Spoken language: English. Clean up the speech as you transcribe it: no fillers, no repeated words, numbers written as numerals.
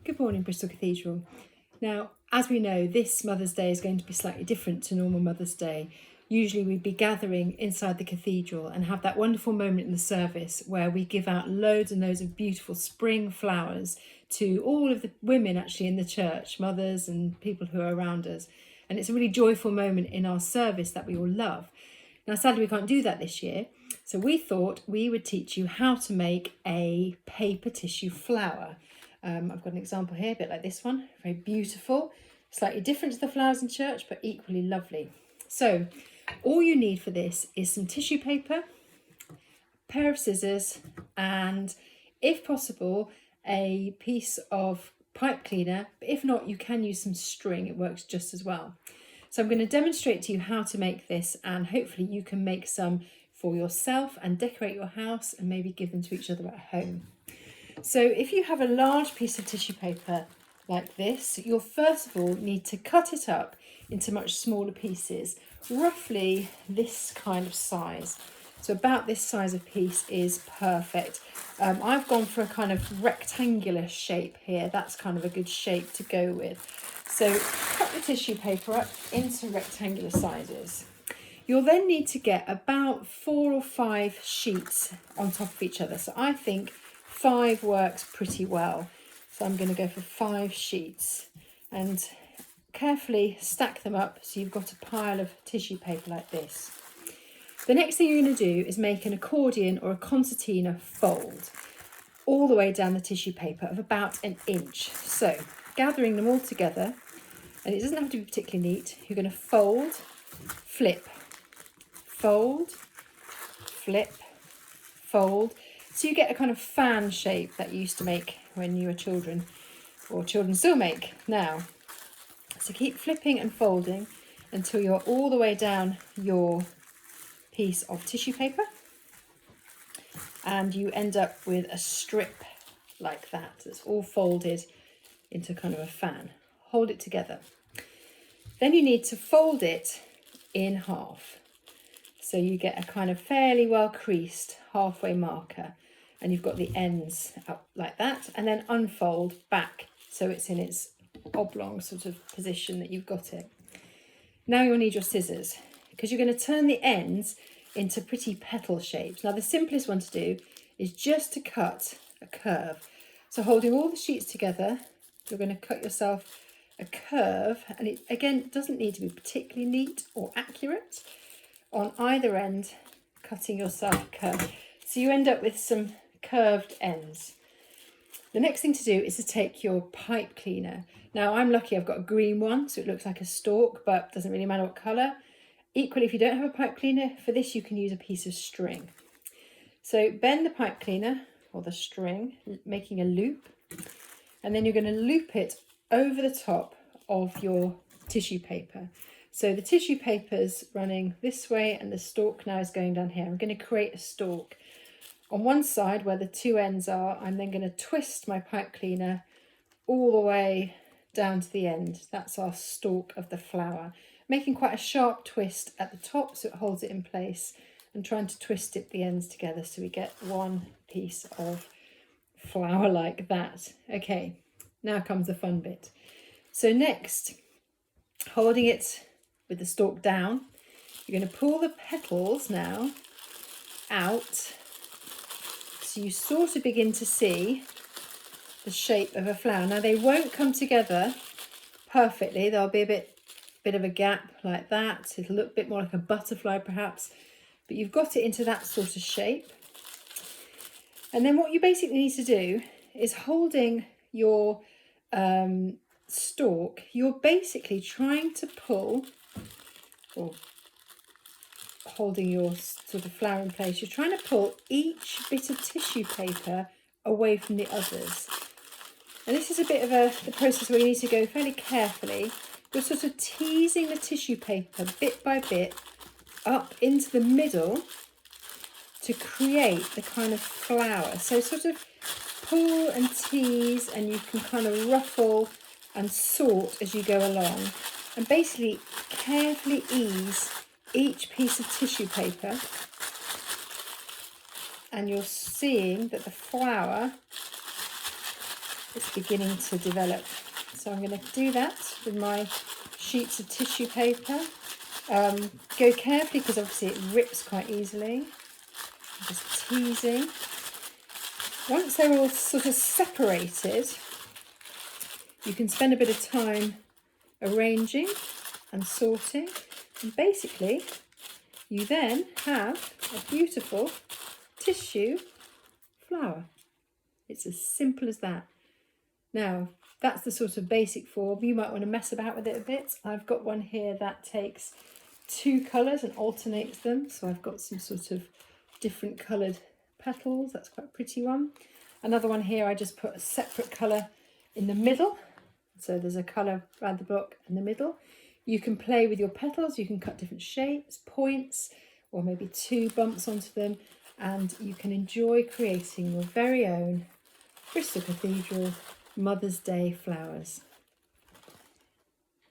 Good morning, Bristol Cathedral. Now, as we know, this Mother's Day is going to be slightly different to normal Mother's Day. Usually we'd be gathering inside the cathedral and have that wonderful moment in the service where we give out loads and loads of beautiful spring flowers to all of the women actually in the church, mothers and people who are around us. And it's a really joyful moment in our service that we all love. Now, sadly, we can't do that this year. So we thought we would teach you how to make a paper tissue flower. I've got an example here, a bit like this one, very beautiful, slightly different to the flowers in church, but equally lovely. So all you need for this is some tissue paper, a pair of scissors, and if possible, a piece of pipe cleaner. But if not, you can use some string, it works just as well. So I'm going to demonstrate to you how to make this, and hopefully you can make some for yourself and decorate your house and maybe give them to each other at home. So if you have a large piece of tissue paper like this, you'll first of all need to cut it up into much smaller pieces, roughly this kind of size. So about this size of piece is perfect. I've gone for a kind of rectangular shape here. That's kind of a good shape to go with. So cut the tissue paper up into rectangular sizes. You'll then need to get about 4 or 5 sheets on top of each other. So I think 5 works pretty well. So I'm going to go for 5 sheets and carefully stack them up so you've got a pile of tissue paper like this. The next thing you're going to do is make an accordion or a concertina fold all the way down the tissue paper of about 1 inch. So gathering them all together, and it doesn't have to be particularly neat, you're going to fold, flip, fold, flip, fold. So you get a kind of fan shape that you used to make when you were children, or children still make now. So keep flipping and folding until you're all the way down your piece of tissue paper, and you end up with a strip like that that's all folded into kind of a fan. Hold it together. Then you need to fold it in half. So you get a kind of fairly well creased halfway marker, and you've got the ends up like that, and then unfold back so it's in its oblong sort of position that you've got it. Now you'll need your scissors because you're going to turn the ends into pretty petal shapes. Now the simplest one to do is just to cut a curve. So holding all the sheets together, you're going to cut yourself a curve, and it again doesn't need to be particularly neat or accurate. On either end, cutting yourself a curve. So you end up with some curved ends. The next thing to do is to take your pipe cleaner. Now I'm lucky, I've got a green one, so it looks like a stalk, but doesn't really matter what colour. Equally, if you don't have a pipe cleaner, for this you can use a piece of string. So bend the pipe cleaner, or the string, making a loop, and then you're going to loop it over the top of your tissue paper. So the tissue paper's running this way and the stalk now is going down here. I'm going to create a stalk. On one side where the 2 ends are, I'm then going to twist my pipe cleaner all the way down to the end. That's our stalk of the flower. Making quite a sharp twist at the top so it holds it in place, and trying to twist it the ends together so we get one piece of flower like that. Okay, now comes the fun bit. So next, holding it with the stalk down, you're going to pull the petals now out so you sort of begin to see the shape of a flower. Now they won't come together perfectly, there'll be a bit of a gap like that. It'll look a bit more like a butterfly perhaps, but you've got it into that sort of shape. And then what you basically need to do is holding your stalk, you're basically trying to pull, or holding your sort of flower in place, you're trying to pull each bit of tissue paper away from the others. And this is a bit of the process where you need to go fairly carefully. You're sort of teasing the tissue paper bit by bit up into the middle to create the kind of flower. So sort of pull and tease, and you can kind of ruffle and sort as you go along, and basically carefully ease each piece of tissue paper, and you're seeing that the flower it's beginning to develop. So I'm going to do that with my sheets of tissue paper. Go carefully because obviously it rips quite easily. I'm just teasing. Once they're all sort of separated, you can spend a bit of time arranging and sorting, and basically you then have a beautiful tissue flower. It's as simple as that. Now, that's the sort of basic form. You might want to mess about with it a bit. I've got one here that takes 2 colours and alternates them. So I've got some sort of different coloured petals. That's quite a pretty one. Another one here, I just put a separate colour in the middle. So there's a colour around the block in the middle. You can play with your petals. You can cut different shapes, points, or maybe 2 bumps onto them. And you can enjoy creating your very own Bristol Cathedral Mother's Day flowers.